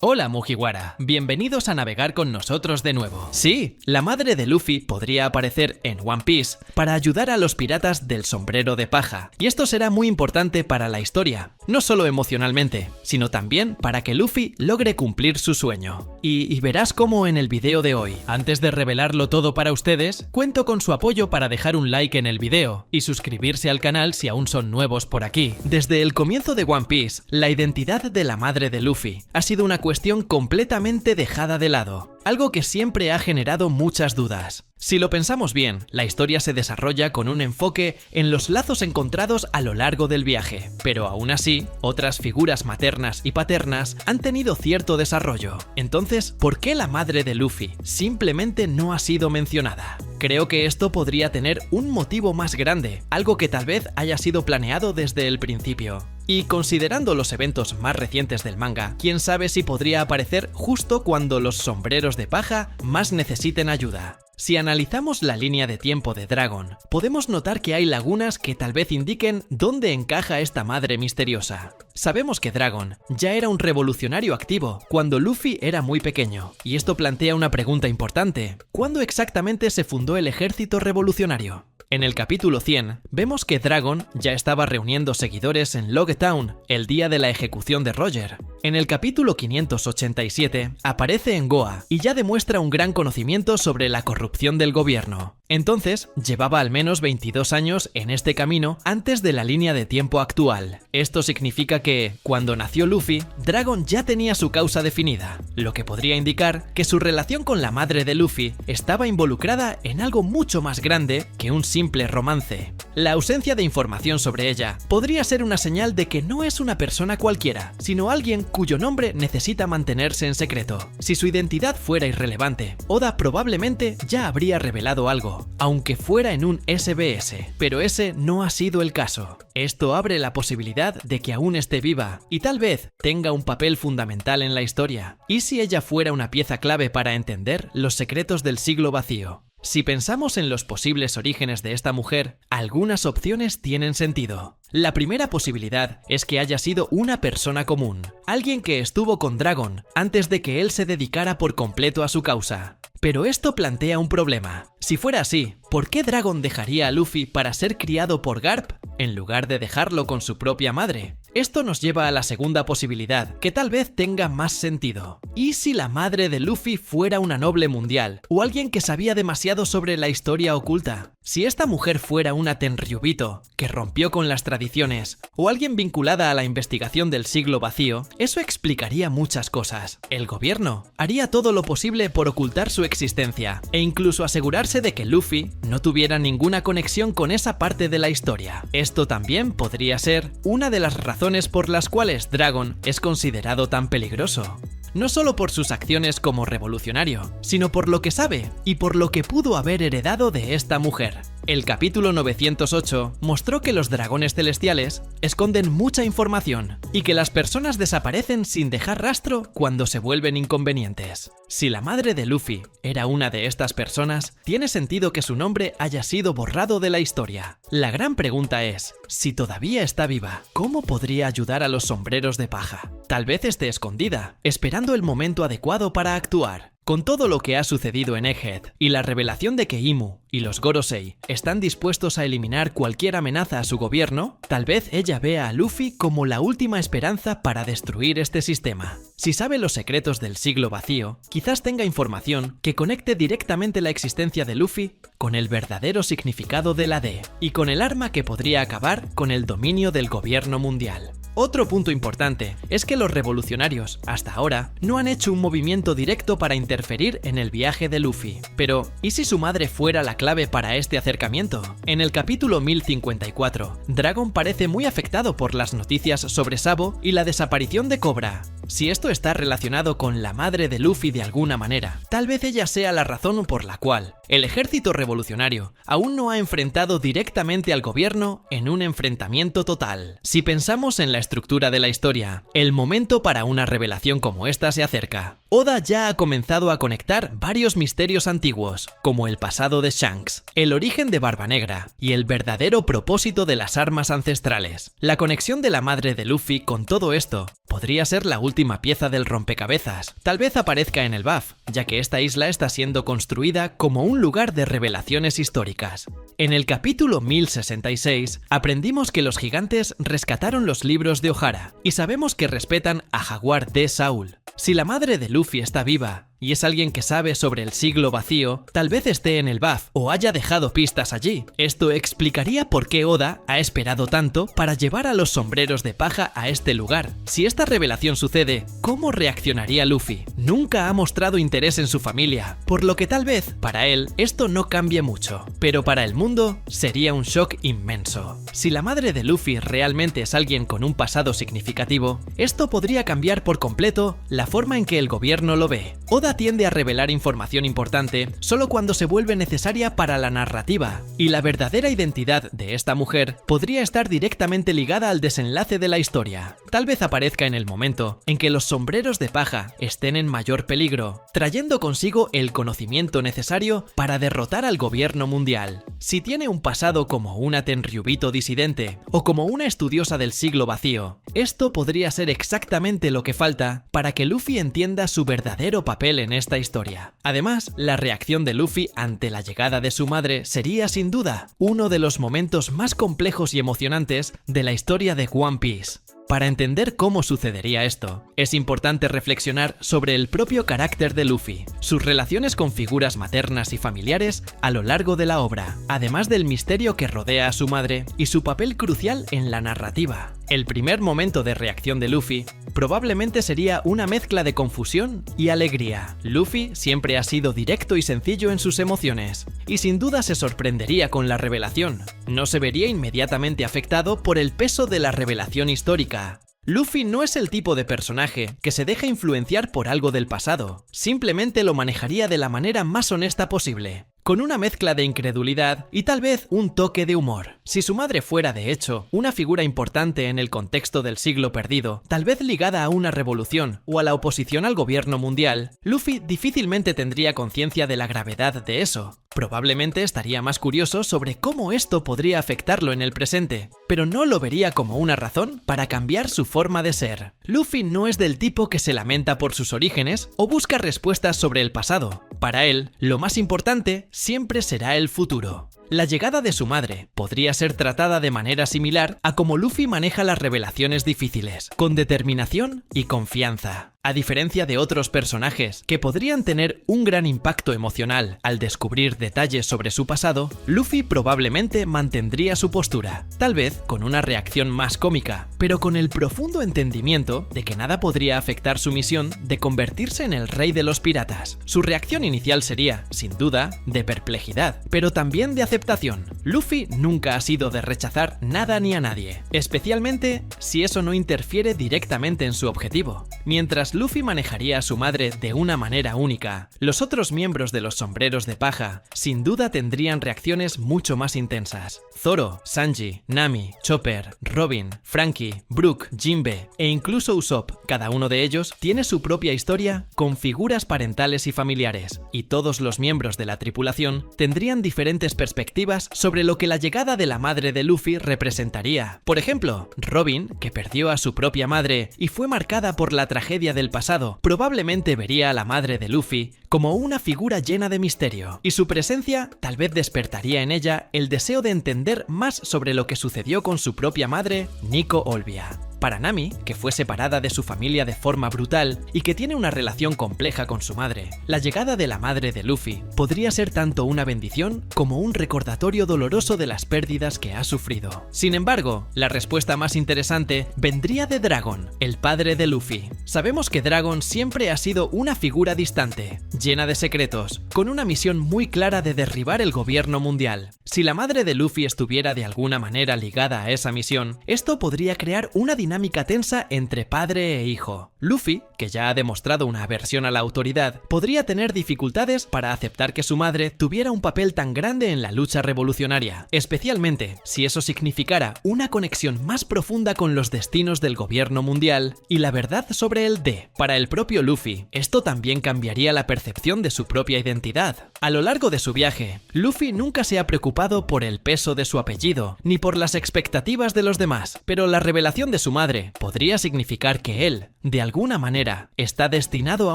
Hola Mugiwara, bienvenidos a navegar con nosotros de nuevo. Sí, la madre de Luffy podría aparecer en One Piece para ayudar a los piratas del sombrero de paja, y esto será muy importante para la historia, no solo emocionalmente, sino también para que Luffy logre cumplir su sueño. Y verás cómo en el video de hoy. Antes de revelarlo todo para ustedes, cuento con su apoyo para dejar un like en el video y suscribirse al canal si aún son nuevos por aquí. Desde el comienzo de One Piece, la identidad de la madre de Luffy ha sido una cuestión completamente dejada de lado, algo que siempre ha generado muchas dudas. Si lo pensamos bien, la historia se desarrolla con un enfoque en los lazos encontrados a lo largo del viaje, pero aún así, otras figuras maternas y paternas han tenido cierto desarrollo. Entonces, ¿por qué la madre de Luffy simplemente no ha sido mencionada? Creo que esto podría tener un motivo más grande, algo que tal vez haya sido planeado desde el principio. Y considerando los eventos más recientes del manga, quién sabe si podría aparecer justo cuando los sombreros de paja más necesiten ayuda. Si analizamos la línea de tiempo de Dragon, podemos notar que hay lagunas que tal vez indiquen dónde encaja esta madre misteriosa. Sabemos que Dragon ya era un revolucionario activo cuando Luffy era muy pequeño, y esto plantea una pregunta importante: ¿cuándo exactamente se fundó el ejército revolucionario? En el capítulo 100, vemos que Dragon ya estaba reuniendo seguidores en Log Town el día de la ejecución de Roger. En el capítulo 587, aparece en Goa y ya demuestra un gran conocimiento sobre la corrupción del gobierno. Entonces, llevaba al menos 22 años en este camino antes de la línea de tiempo actual. Esto significa que, cuando nació Luffy, Dragon ya tenía su causa definida, lo que podría indicar que su relación con la madre de Luffy estaba involucrada en algo mucho más grande que un simple romance. La ausencia de información sobre ella podría ser una señal de que no es una persona cualquiera, sino alguien cuyo nombre necesita mantenerse en secreto. Si su identidad fuera irrelevante, Oda probablemente ya habría revelado algo, aunque fuera en un SBS, pero ese no ha sido el caso. Esto abre la posibilidad de que aún esté viva y tal vez tenga un papel fundamental en la historia. ¿Y si ella fuera una pieza clave para entender los secretos del siglo vacío? Si pensamos en los posibles orígenes de esta mujer, algunas opciones tienen sentido. La primera posibilidad es que haya sido una persona común, alguien que estuvo con Dragon antes de que él se dedicara por completo a su causa. Pero esto plantea un problema. Si fuera así, ¿por qué Dragon dejaría a Luffy para ser criado por Garp en lugar de dejarlo con su propia madre? Esto nos lleva a la segunda posibilidad, que tal vez tenga más sentido. ¿Y si la madre de Luffy fuera una noble mundial, o alguien que sabía demasiado sobre la historia oculta? Si esta mujer fuera una Tenryubito, que rompió con las tradiciones, o alguien vinculada a la investigación del siglo vacío, eso explicaría muchas cosas. El gobierno haría todo lo posible por ocultar su existencia, e incluso asegurarse de que Luffy no tuviera ninguna conexión con esa parte de la historia. Esto también podría ser una de las razones por las cuales Dragon es considerado tan peligroso. No solo por sus acciones como revolucionario, sino por lo que sabe y por lo que pudo haber heredado de esta mujer. El capítulo 908 mostró que los dragones celestiales esconden mucha información y que las personas desaparecen sin dejar rastro cuando se vuelven inconvenientes. Si la madre de Luffy era una de estas personas, tiene sentido que su nombre haya sido borrado de la historia. La gran pregunta es, si todavía está viva, ¿cómo podría ayudar a los sombreros de paja? Tal vez esté escondida, esperando el momento adecuado para actuar. Con todo lo que ha sucedido en Egghead y la revelación de que Imu y los Gorosei están dispuestos a eliminar cualquier amenaza a su gobierno, tal vez ella vea a Luffy como la última esperanza para destruir este sistema. Si sabe los secretos del siglo vacío, quizás tenga información que conecte directamente la existencia de Luffy con el verdadero significado de la D y con el arma que podría acabar con el dominio del gobierno mundial. Otro punto importante es que los revolucionarios, hasta ahora, no han hecho un movimiento directo para interferir en el viaje de Luffy. Pero, ¿y si su madre fuera la clave para este acercamiento? En el capítulo 1054, Dragon parece muy afectado por las noticias sobre Sabo y la desaparición de Cobra. Si esto está relacionado con la madre de Luffy de alguna manera, tal vez ella sea la razón por la cual el ejército revolucionario aún no ha enfrentado directamente al gobierno en un enfrentamiento total. Si pensamos en la estructura de la historia, el momento para una revelación como esta se acerca. Oda ya ha comenzado a conectar varios misterios antiguos, como el pasado de Shanks, el origen de Barba Negra y el verdadero propósito de las armas ancestrales. La conexión de la madre de Luffy con todo esto podría ser la última pieza del rompecabezas. Tal vez aparezca en el BAF, ya que esta isla está siendo construida como un lugar de revelaciones históricas. En el capítulo 1066 aprendimos que los gigantes rescataron los libros de Ohara y sabemos que respetan a Jaguar de Saul. Si la madre de Luffy está viva y es alguien que sabe sobre el siglo vacío, tal vez esté en el BAF o haya dejado pistas allí. Esto explicaría por qué Oda ha esperado tanto para llevar a los sombreros de paja a este lugar. Si esta revelación sucede, ¿cómo reaccionaría Luffy? Nunca ha mostrado interés en su familia, por lo que tal vez, para él, esto no cambie mucho. Pero para el mundo, sería un shock inmenso. Si la madre de Luffy realmente es alguien con un pasado significativo, esto podría cambiar por completo la forma en que el gobierno lo ve. Oda tiende a revelar información importante solo cuando se vuelve necesaria para la narrativa, y la verdadera identidad de esta mujer podría estar directamente ligada al desenlace de la historia. Tal vez aparezca en el momento en que los sombreros de paja estén en mayor peligro, trayendo consigo el conocimiento necesario para derrotar al gobierno mundial. Si tiene un pasado como una Tenryubito disidente o como una estudiosa del siglo vacío, esto podría ser exactamente lo que falta para que Luffy entienda su verdadero papel en esta historia. Además, la reacción de Luffy ante la llegada de su madre sería sin duda uno de los momentos más complejos y emocionantes de la historia de One Piece. Para entender cómo sucedería esto, es importante reflexionar sobre el propio carácter de Luffy, sus relaciones con figuras maternas y familiares a lo largo de la obra, además del misterio que rodea a su madre y su papel crucial en la narrativa. El primer momento de reacción de Luffy probablemente sería una mezcla de confusión y alegría. Luffy siempre ha sido directo y sencillo en sus emociones, y sin duda se sorprendería con la revelación. No se vería inmediatamente afectado por el peso de la revelación histórica. Luffy no es el tipo de personaje que se deja influenciar por algo del pasado, simplemente lo manejaría de la manera más honesta posible, con una mezcla de incredulidad y tal vez un toque de humor. Si su madre fuera, de hecho, una figura importante en el contexto del siglo perdido, tal vez ligada a una revolución o a la oposición al gobierno mundial, Luffy difícilmente tendría conciencia de la gravedad de eso. Probablemente estaría más curioso sobre cómo esto podría afectarlo en el presente, pero no lo vería como una razón para cambiar su forma de ser. Luffy no es del tipo que se lamenta por sus orígenes o busca respuestas sobre el pasado. Para él, lo más importante siempre será el futuro. La llegada de su madre podría ser tratada de manera similar a cómo Luffy maneja las revelaciones difíciles, con determinación y confianza. A diferencia de otros personajes que podrían tener un gran impacto emocional al descubrir detalles sobre su pasado, Luffy probablemente mantendría su postura, tal vez con una reacción más cómica, pero con el profundo entendimiento de que nada podría afectar su misión de convertirse en el rey de los piratas. Su reacción inicial sería, sin duda, de perplejidad, pero también de aceptación. Luffy nunca ha sido de rechazar nada ni a nadie, especialmente si eso no interfiere directamente en su objetivo. Mientras Luffy manejaría a su madre de una manera única, los otros miembros de los sombreros de paja sin duda tendrían reacciones mucho más intensas. Zoro, Sanji, Nami, Chopper, Robin, Franky, Brook, Jinbe e incluso Usopp, cada uno de ellos tiene su propia historia con figuras parentales y familiares, y todos los miembros de la tripulación tendrían diferentes perspectivas sobre lo que la llegada de la madre de Luffy representaría. Por ejemplo, Robin, que perdió a su propia madre y fue marcada por la tragedia del pasado, probablemente vería a la madre de Luffy como una figura llena de misterio, y su presencia tal vez despertaría en ella el deseo de entender más sobre lo que sucedió con su propia madre, Nico Olbia. Para Nami, que fue separada de su familia de forma brutal y que tiene una relación compleja con su madre, la llegada de la madre de Luffy podría ser tanto una bendición como un recordatorio doloroso de las pérdidas que ha sufrido. Sin embargo, la respuesta más interesante vendría de Dragon, el padre de Luffy. Sabemos que Dragon siempre ha sido una figura distante, llena de secretos, con una misión muy clara de derribar el gobierno mundial. Si la madre de Luffy estuviera de alguna manera ligada a esa misión, esto podría crear una dinámica dinámica tensa entre padre e hijo. Luffy, que ya ha demostrado una aversión a la autoridad, podría tener dificultades para aceptar que su madre tuviera un papel tan grande en la lucha revolucionaria, especialmente si eso significara una conexión más profunda con los destinos del gobierno mundial y la verdad sobre el D. Para el propio Luffy, esto también cambiaría la percepción de su propia identidad. A lo largo de su viaje, Luffy nunca se ha preocupado por el peso de su apellido, ni por las expectativas de los demás, pero la revelación de su madre podría significar que él, de alguna manera, está destinado a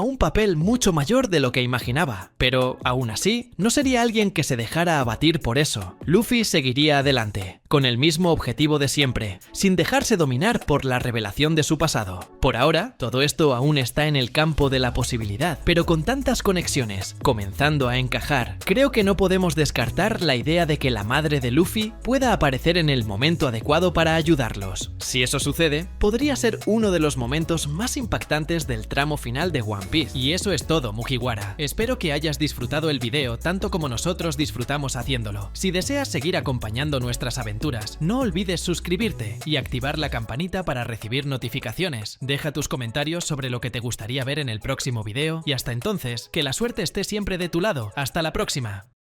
un papel mucho mayor de lo que imaginaba. Pero, aún así, no sería alguien que se dejara abatir por eso. Luffy seguiría adelante, con el mismo objetivo de siempre, sin dejarse dominar por la revelación de su pasado. Por ahora, todo esto aún está en el campo de la posibilidad, pero con tantas conexiones comenzando a encajar, creo que no podemos descartar la idea de que la madre de Luffy pueda aparecer en el momento adecuado para ayudarlos. Si eso sucede, podría ser uno de los momentos más impactantes del tramo final de One Piece. Y eso es todo, Mugiwara. Espero que hayas disfrutado el video tanto como nosotros disfrutamos haciéndolo. Si deseas seguir acompañando nuestras aventuras, no olvides suscribirte y activar la campanita para recibir notificaciones. Deja tus comentarios sobre lo que te gustaría ver en el próximo video y hasta entonces, que la suerte esté siempre de tu lado. ¡Hasta la próxima!